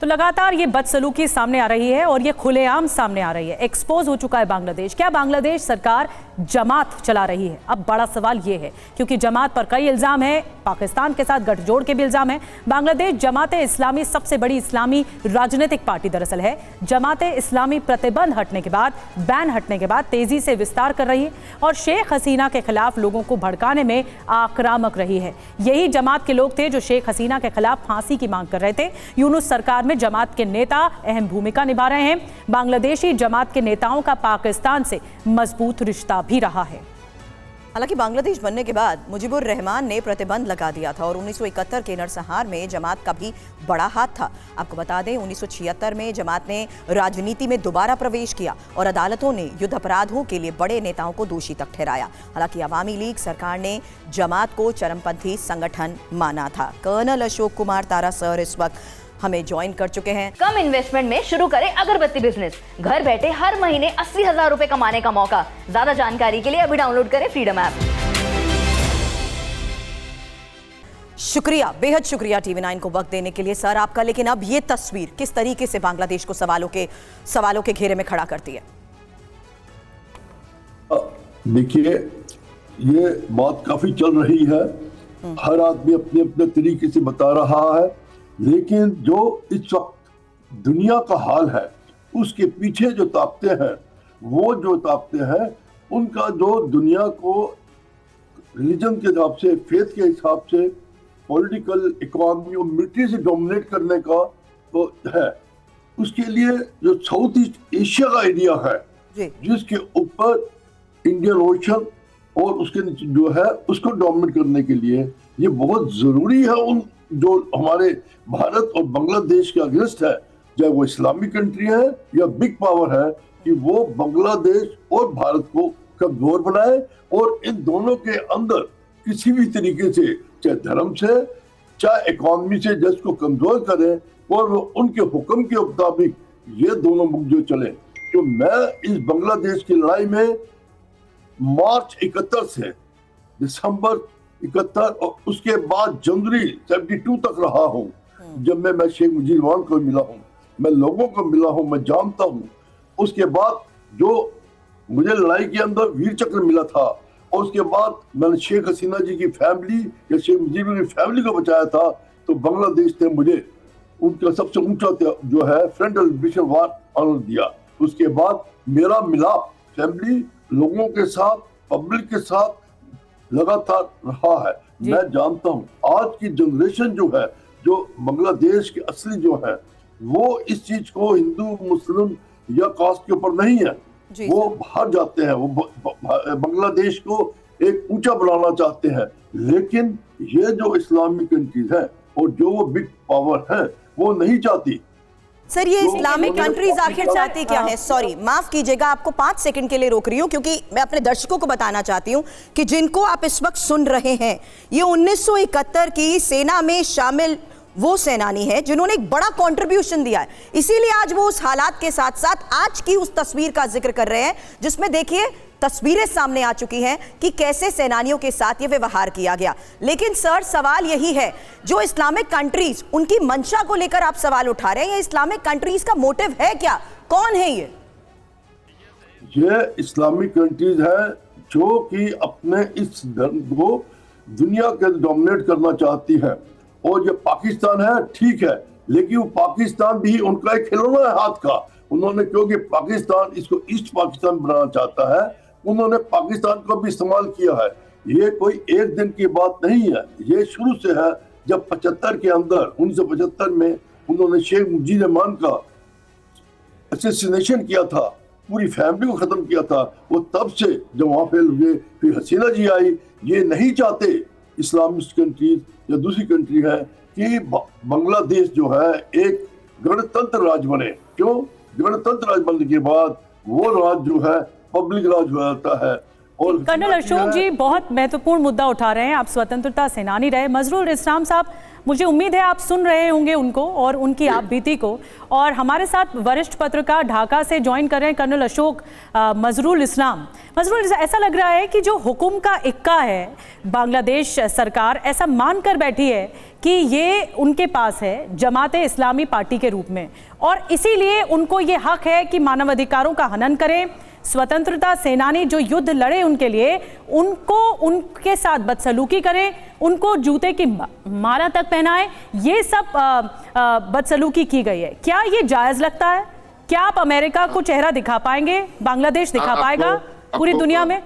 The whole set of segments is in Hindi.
तो लगातार ये बदसलूकी सामने आ रही है और ये खुलेआम सामने आ रही है। एक्सपोज हो चुका है बांग्लादेश। क्या बांग्लादेश सरकार जमात चला रही है? अब बड़ा सवाल ये है, क्योंकि जमात पर कई इल्जाम है, पाकिस्तान के साथ गठजोड़ के भी इल्जाम है। बांग्लादेश जमाते इस्लामी सबसे बड़ी इस्लामी राजनीतिक पार्टी दरअसल है। जमाते इस्लामी प्रतिबंध हटने के बाद, बैन हटने के बाद तेजी से विस्तार कर रही है और शेख हसीना के खिलाफ लोगों को भड़काने में आक्रामक रही है। यही जमात के लोग थे जो शेख हसीना के खिलाफ फांसी की मांग कर रहे थे। यूनुस सरकार में जमात के नेता अहम भूमिका निभा रहे हैं। बांग्लादेशी जमात के नेताओं का पाकिस्तान से मजबूत रिश्ता भी रहा है। हालांकि बांग्लादेश बनने के बाद मुजीबुर रहमान ने प्रतिबंध लगा दिया था और 1971 के नरसंहार में जमात का भी बड़ा हाथ था। आपको बता दें, 1976 में जमात ने राजनीति में दोबारा प्रवेश किया और अदालतों ने युद्ध अपराधों के लिए बड़े नेताओं को दोषी तक ठहराया। हालांकि अवामी लीग सरकार ने जमात को चरमपंथी संगठन माना था। कर्नल अशोक कुमार तारा सर इस वक्त हमें ज्वाइन कर चुके हैं। कम इन्वेस्टमेंट में शुरू करें अगरबत्ती बिजनेस। घर बैठे हर महीने 80,000 रुपए कमाने का मौका। ज्यादा जानकारी के लिए अभी डाउनलोड करें फ्रीडम ऐप। शुक्रिया, बेहद शुक्रिया TV9 को वक्त देने के लिए सर आपका। लेकिन अब ये तस्वीर किस तरीके से बांग्लादेश को सवालों के घेरे में खड़ा करती है? देखिए, ये बात काफी चल रही है, हर आदमी अपने अपने तरीके से बता रहा है, लेकिन जो इस वक्त दुनिया का हाल है उसके पीछे जो ताकतें हैं, वो जो ताकतें हैं उनका जो दुनिया को रिलीजन के हिसाब से, फेथ के हिसाब से, पॉलिटिकल, इकोनॉमी और मिलिट्री से डोमिनेट करने का तो है। उसके लिए जो साउथ ईस्ट एशिया का एरिया है, जिसके ऊपर इंडियन ओशन और उसके नीचे जो है उसको डोमिनेट करने के लिए ये बहुत जरूरी है। उन जो हमारे भारत और बांग्लादेश के अगेंस्ट है, चाहे वो इस्लामिक कंट्री है या बिग पावर है, कि वो बांग्लादेश और भारत को कमजोर बनाए और इन दोनों के अंदर किसी भी तरीके से, चाहे धर्म से, चाहे इकोनॉमी से, देश को कमजोर करें और वो उनके हुक्म के मुताबिक ये दोनों मुल्क जो चले। तो मैं इस बांग्लादेश की लड़ाई में मार्च 71 से दिसंबर 71 और उसके बाद जनवरी 72 तक रहा हूँ। जब मैं शेख मुजीब रहमान को मिला हूँ, मैं लोगों को मिला हूँ, मैं जानता हूँ। उसके बाद जो मुझे लड़ाई के अंदर वीर चक्र मिला था और उसके बाद मैंने शेख हसीना जी की फैमिली या शेख मुजीब की फैमिली को बचाया था, तो बांग्लादेश ने मुझे उनका सबसे ऊंचा जो है फ्रंटल डिवीजन वार ऑनर दिया। उसके बाद मेरा मिलाप फैमिली, लोगों के साथ, पब्लिक के साथ लगातार रहा है। मैं जानता हूँ आज की जनरेशन जो है, जो बांग्लादेश के असली जो है, वो इस चीज को हिंदू मुस्लिम या कास्ट के ऊपर नहीं है, वो बाहर जाते हैं, वो बांग्लादेश को एक ऊंचा बनाना चाहते हैं। लेकिन ये जो इस्लामिक कंट्रीज है और जो वो बिग पावर है, वो नहीं चाहती। सर, ये इस्लामिक कंट्रीज आखिर चाहती क्या है? सॉरी, माफ कीजिएगा, आपको 5 सेकंड के लिए रोक रही हूँ, क्योंकि मैं अपने दर्शकों को बताना चाहती हूँ कि जिनको आप इस वक्त सुन रहे हैं, ये 1971 की सेना में शामिल वो सेनानी है जिन्होंने एक बड़ा कंट्रीब्यूशन दिया है। इसीलिए आज वो उस हालात के साथ साथ आज की उस तस्वीर का जिक्र कर रहे हैं, जिसमें देखिए तस्वीरें सामने आ चुकी हैं कि कैसे सेनानियों के साथ ये व्यवहार किया गया। लेकिन सर, सवाल यही है, जो इस्लामिक कंट्रीज, उनकी मंशा को लेकर आप सवाल उठा रहे हैं, ये इस्लामिक कंट्रीज का मोटिव है क्या? कौन है ये इस्लामिक कंट्रीज है जो कि अपने इस धर्म को दुनिया के डोमिनेट करना चाहती है। और ये पाकिस्तान है, ठीक है, लेकिन वो पाकिस्तान भी उनका एक खिलौना है हाथ का। उन्होंने, क्योंकि पाकिस्तान इसको ईस्ट पाकिस्तान बनाना चाहता है, उन्होंने पाकिस्तान को भी इस्तेमाल किया है। ये कोई एक दिन की बात नहीं है, ये शुरू से है। जब 75 के अंदर 1975 में उन्होंने शेख मुजीब रहमान का असैसिनेशन किया था, पूरी फैमिली को खत्म किया था, वो तब से जब वहां पे लगे, फिर हसीना जी आई। ये नहीं चाहते इस्लामिक कंट्रीज या दूसरी कंट्री है कि बांग्लादेश जो है एक गणतंत्र राज बने। क्यों? गणतंत्र राज बनने के बाद वो राज जो है पब्लिक राज हो जाता है। और कर्नल अशोक जी बहुत महत्वपूर्ण मुद्दा उठा रहे हैं। आप स्वतंत्रता सेनानी रहे। मजरूल इस्लाम साहब, मुझे उम्मीद है आप सुन रहे होंगे उनको और उनकी आप बीती को। और हमारे साथ वरिष्ठ पत्रकार ढाका से ज्वाइन कर रहे हैं कर्नल अशोक मजरूल इस्लाम। मजरूल, ऐसा लग रहा है कि जो हुक्म का इक्का है, बांग्लादेश सरकार ऐसा मान कर बैठी है कि ये उनके पास है जमाते इस्लामी पार्टी के रूप में, और इसीलिए उनको ये हक है कि मानवाधिकारों का हनन करें, स्वतंत्रता सेनानी जो युद्ध लड़े उनके लिए, उनको उनके साथ बदसलूकी करें, उनको जूते की माला तक पहनाएं। ये सब बदसलूकी की गई है। क्या ये जायज लगता है? क्या आप अमेरिका को चेहरा दिखा पाएंगे? बांग्लादेश दिखा पाएगा पूरी दुनिया में?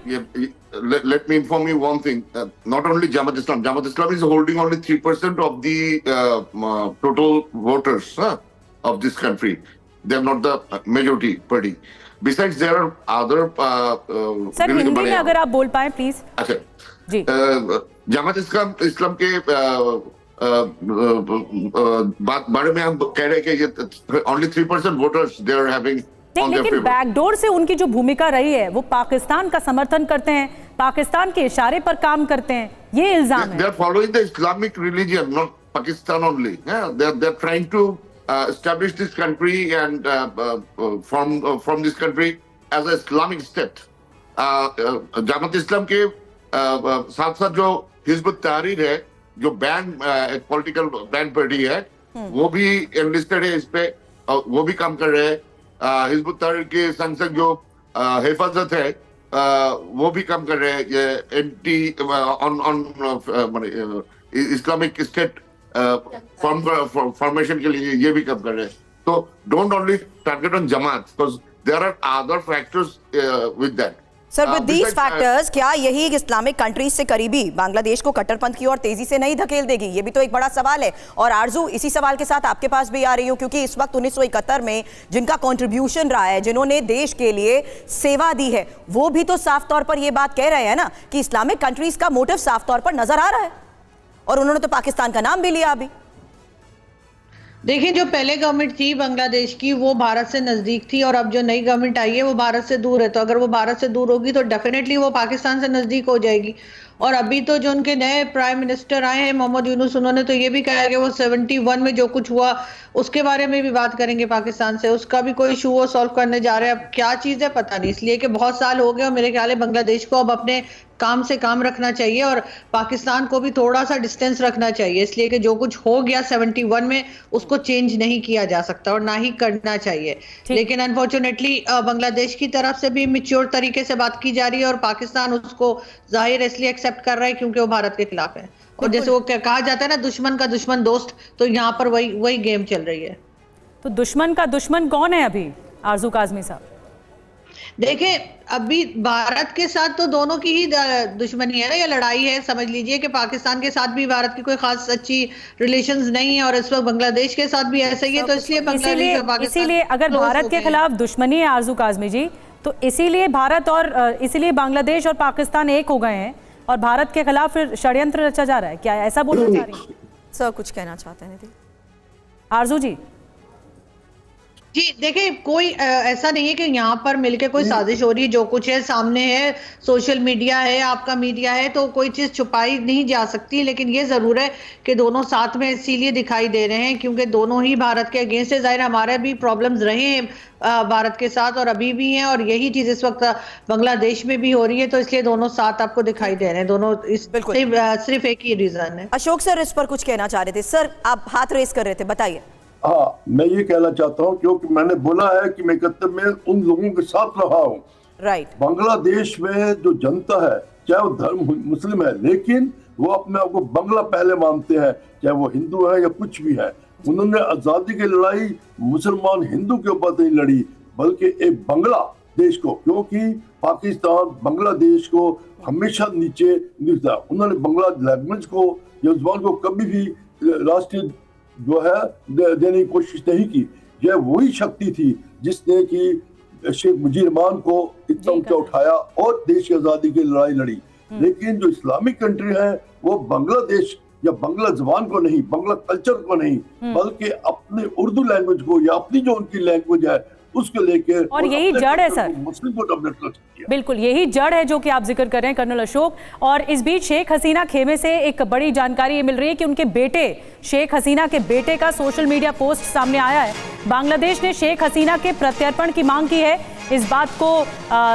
Let me inform you one thing. Not only Jamaat Islam is holding only 3% of the total voters of this country. They are not the majority party. Besides, there are other. Sir Hindi में अगर आप बोल पाए प्लीज। अच्छा जी। जमात इस्लाम के बारे में हम कह रहे हैं कि ये only 3% voters they are having. लेकिन बैकडोर से उनकी जो भूमिका रही है वो पाकिस्तान का समर्थन करते हैं, पाकिस्तान के इशारे पर काम करते हैं, ये इल्जाम है। They are following the Islamic religion, not Pakistan only. They are trying to establish this country and from this country as an Islamic state. जमात इस्लाम के साथ साथ जो हिज़्ब तहरीर है, जो एक पॉलिटिकल बैन पार्टी है, वो भी एनलिस्टेड है इस पे, वो भी काम कर रहे हैं। हिज़्ब तहरीर के संसद जो हिफाजत है, वो भी काम कर रहे हैं ये anti on Islamic state formation के लिए, ये भी काम कर रहे हैं। तो don't only target on Jamaat, because there are other factors with that. Sir with these factors क्या यही इस्लामिक कंट्रीज से करीबी बांग्लादेश को कट्टरपंथ की ओर तेजी से नहीं धकेल देगी? ये भी तो एक बड़ा सवाल है। और आरजू, इसी सवाल के साथ आपके पास भी आ रही हूं, क्योंकि इस वक्त 1971 में जिनका कंट्रीब्यूशन रहा है, जिन्होंने देश के लिए सेवा दी है, वो भी तो साफ तौर पर ये बात कह रहे हैं ना कि इस्लामिक कंट्रीज का मोटिव साफ तौर पर नजर आ रहा है, और उन्होंने तो पाकिस्तान का नाम भी लिया अभी। देखिए, जो पहले गवर्नमेंट थी बांग्लादेश की वो भारत से नजदीक थी, और अब जो नई गवर्नमेंट आई है वो भारत से दूर है। तो अगर वो भारत से दूर होगी तो डेफिनेटली वो पाकिस्तान से नजदीक हो जाएगी। और अभी तो जो उनके नए प्राइम मिनिस्टर आए हैं मोहम्मद यूनुस, उन्होंने तो ये भी कहा है कि वो 71 में जो कुछ हुआ उसके बारे में भी बात करेंगे पाकिस्तान से, उसका भी कोई इशू वो सॉल्व करने जा रहे हैं। अब क्या चीज़ है पता नहीं, इसलिए कि बहुत साल हो गए और मेरे ख्याल है बांग्लादेश को अब अपने काम से काम रखना चाहिए और पाकिस्तान को भी थोड़ा सा डिस्टेंस रखना चाहिए, इसलिए कि जो कुछ हो गया 71 में उसको चेंज नहीं किया जा सकता और ना ही करना चाहिए। लेकिन अनफॉर्चुनेटली बांग्लादेश की तरफ से भी मैच्योर तरीके से बात की जा रही है और पाकिस्तान उसको जाहिर इसलिए एक्सेप्ट कर रहा है क्योंकि वो भारत के खिलाफ है। और जैसे वो कहा जाता है ना, दुश्मन का दुश्मन दोस्त, तो यहाँ पर वही गेम चल रही है। तो दुश्मन का दुश्मन कौन है अभी आरजू काज़मी साहब? देखिए, अभी भारत के साथ तो दोनों की ही दुश्मनी है ना, या लड़ाई है। समझ लीजिए कि पाकिस्तान के साथ भी भारत की कोई खास अच्छी रिलेशंस नहीं है और इस वक्त बांग्लादेश के साथ भी ऐसा ही है। तो इसलिए बांग्लादेश और पाकिस्तान, इसीलिए अगर भारत के खिलाफ दुश्मनी है आरजू काज़मी जी, तो इसीलिए भारत और इसीलिए बांग्लादेश और पाकिस्तान एक हो गए हैं और भारत के खिलाफ फिर षड्यंत्र रचा जा रहा है, क्या ऐसा बोलना चाह रही हैं? सर कुछ कहना चाहते हैं आरजू जी? जी देखिए, कोई ऐसा नहीं है कि यहाँ पर मिलके कोई साजिश हो रही है। जो कुछ है सामने है, सोशल मीडिया है, आपका मीडिया है, तो कोई चीज़ छुपाई नहीं जा सकती। लेकिन ये ज़रूर है कि दोनों साथ में इसीलिए दिखाई दे रहे हैं क्योंकि दोनों ही भारत के अगेंस्ट है। जाहिर हमारे भी प्रॉब्लम्स रहे हैं भारत के साथ और अभी भी हैं, और यही चीज़ इस वक्त बांग्लादेश में भी हो रही है। तो इसलिए दोनों साथ आपको दिखाई दे रहे हैं, दोनों सिर्फ एक ही रीज़न है। अशोक सर इस पर कुछ कहना चाह रहे थे। सर आप हाथ रेस कर रहे थे, बताइए। हाँ, मैं ये कहना चाहता हूँ क्योंकि मैंने बोला है कि मैं 71 में उन लोगों के साथ रहा हूँ। राइट। बांग्लादेश में जो जनता है, चाहे वो धर्म मुस्लिम है, लेकिन वो अपने आप को बंगला पहले मानते हैं, चाहे वो हिंदू है या कुछ भी है। उन्होंने आजादी की लड़ाई मुसलमान हिंदू के ऊपर नहीं लड़ी, बल्कि एक बंगला देश को, क्योंकि पाकिस्तान बांग्लादेश को हमेशा नीचे दिखता। उन्होंने बंगला लैंग्वेज को या जुबान को कभी भी राष्ट्रीय जो है देने की कोशिश नहीं की। यह वही शक्ति थी जिसने कि शेख मुजीब रहमान को इतना ऊंचा उठाया और देश की आजादी की लड़ाई लड़ी। लेकिन जो इस्लामिक कंट्री है वो बांग्लादेश या बांग्ला जबान को नहीं, बांग्ला कल्चर को नहीं, बल्कि अपने उर्दू लैंग्वेज को या अपनी जो उनकी लैंग्वेज है उसको लेकर, और यही जड़ है सर, मुस्लिम को डोमिनेट कर सकती है। बिल्कुल यही जड़ है जो कि आप जिक्र कर रहे हैं कर्नल अशोक। और इस बीच शेख हसीना खेमे से एक बड़ी जानकारी ये मिल रही है कि उनके बेटे, शेख हसीना के बेटे का सोशल मीडिया पोस्ट सामने आया है। बांग्लादेश ने शेख हसीना के प्रत्यर्पण की मांग की है। इस बात को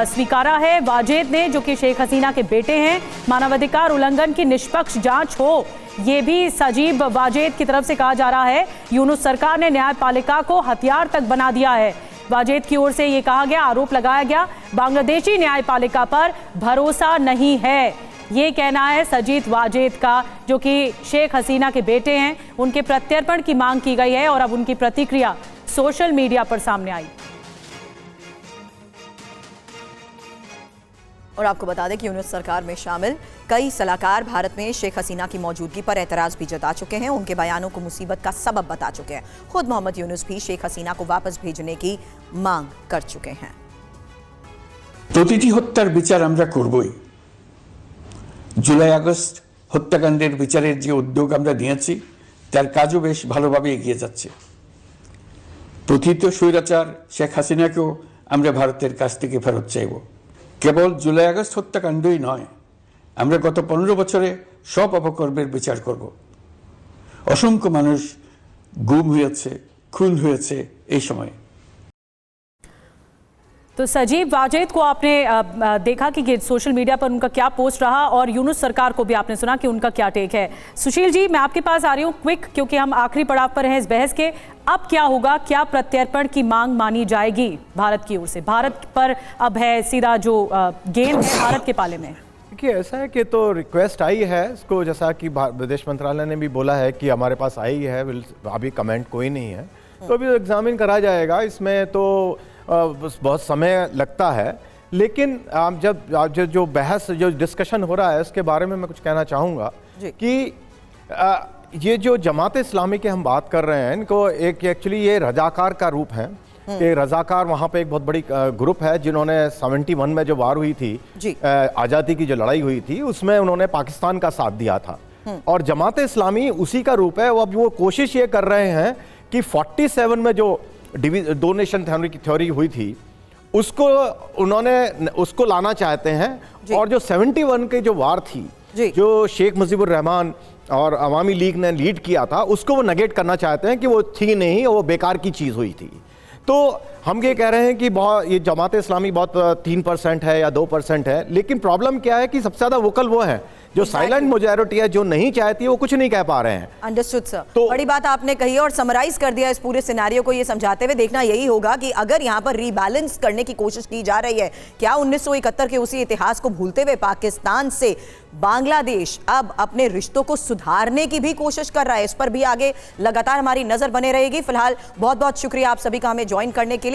स्वीकारा है वाजेद ने, जो कि शेख हसीना के बेटे हैं। मानवाधिकार उल्लंघन की निष्पक्ष जांच हो, ये भी सजीब वाजेद की तरफ से कहा जा रहा है। यूनुस सरकार ने न्यायपालिका को हथियार तक बना दिया है। वाजेद की ओर से ये कहा गया, आरोप लगाया गया, बांग्लादेशी न्यायपालिका पर भरोसा नहीं है। ये कहना है सजीद वाजेद का, जो कि शेख हसीना के बेटे हैं। उनके प्रत्यर्पण की मांग की गई है और अब उनकी प्रतिक्रिया सोशल मीडिया पर सामने आई। और आपको बता दें कि यूनुस सरकार में शामिल कई सलाहकार भारत में शेख हसीना की मौजूदगी पर एतराज भी जता चुके हैं। उनके बयानों को मुसीबत का सबब बता चुके हैं। खुद मोहम्मद यूनुस भी शेख हसीना को वापस भेजने की मांग कर चुके हैं। প্রতিটি হত্যার বিচার আমরা করবই। জুলাই আগস্ট হত্যাকাণ্ডের বিচারের যে উদ্যোগ আমরা নিয়েছি তার কাজও বেশ ভালোভাবে এগিয়ে যাচ্ছে। প্রথিত স্বৈরাচার শেখ হাসিনাকেও আমরা ভারতের কাছ থেকে ফেরত চাইব। কেবল জুলাই আগস্ট হত্যাকাণ্ডই নয়, আমরা গত 15 বছরে সব অপকর্মের বিচার করব। অসংখ্য মানুষ গুম হয়েছে, খুন হয়েছে এই সময়। तो सजीब वाजेद को आपने देखा कि सोशल मीडिया पर उनका क्या पोस्ट रहा, और यूनुस सरकार को भी आपने सुना कि उनका क्या टेक है। सुशील जी, मैं आपके पास आ रही हूँ क्विक, क्योंकि हम आखिरी पड़ाव पर हैं इस बहस के। अब क्या होगा, क्या प्रत्यर्पण की मांग मानी जाएगी भारत की ओर से? भारत पर अब है सीधा जो गेंद है भारत के पाले में। देखिए, ऐसा है कि तो रिक्वेस्ट आई है इसको, जैसा कि विदेश मंत्रालय ने भी बोला है कि हमारे पास आई है, अभी कमेंट कोई नहीं है, तो अभी एग्जामिन करा जाएगा। इसमें तो बहुत समय लगता है, लेकिन जब जो बहस जो डिस्कशन हो रहा है उसके बारे में मैं कुछ कहना चाहूँगा कि ये जो जमात इस्लामी की हम बात कर रहे हैं, इनको एक एक्चुअली ये रजाकार का रूप है। कि रजाकार वहाँ पे एक बहुत बड़ी ग्रुप है जिन्होंने 71 में जो वार हुई थी, आज़ादी की जो लड़ाई हुई थी, उसमें उन्होंने पाकिस्तान का साथ दिया था। और जमात इस्लामी उसी का रूप है। अब वो कोशिश ये कर रहे हैं कि 47 में जो डोनेशन थ्योरी हुई थी उसको उन्होंने उसको लाना चाहते हैं। और जो 71 की जो वार थी, जो शेख मुजीबुर रहमान और अवामी लीग ने लीड किया था, उसको वो नेगेट करना चाहते हैं कि वो थी नहीं, वो बेकार की चीज़ हुई थी। तो हम ये कह रहे हैं कि बहुत ये जमात इस्लामी बहुत 3% है या 2% है, लेकिन प्रॉब्लम क्या है कि सबसे ज़्यादा वोकल वो है जो साइलेंट मेजॉरिटी है, जो नहीं चाहती, वो कुछ नहीं कह पा रहे हैं। Understood sir. तो बड़ी बात आपने कही और समराइज कर दिया इस पूरे सिनेरियो को, ये समझाते हुए देखना यही होगा कि अगर यहाँ पर रीबैलेंस करने की कोशिश की जा रही है, क्या 1971 के उसी इतिहास को भूलते हुए पाकिस्तान से बांग्लादेश अब अपने रिश्तों को सुधारने की भी कोशिश कर रहा है? इस पर भी आगे लगातार हमारी नजर बने रहेगी। फिलहाल बहुत बहुत शुक्रिया आप सभी का हमें ज्वाइन करने के लिए।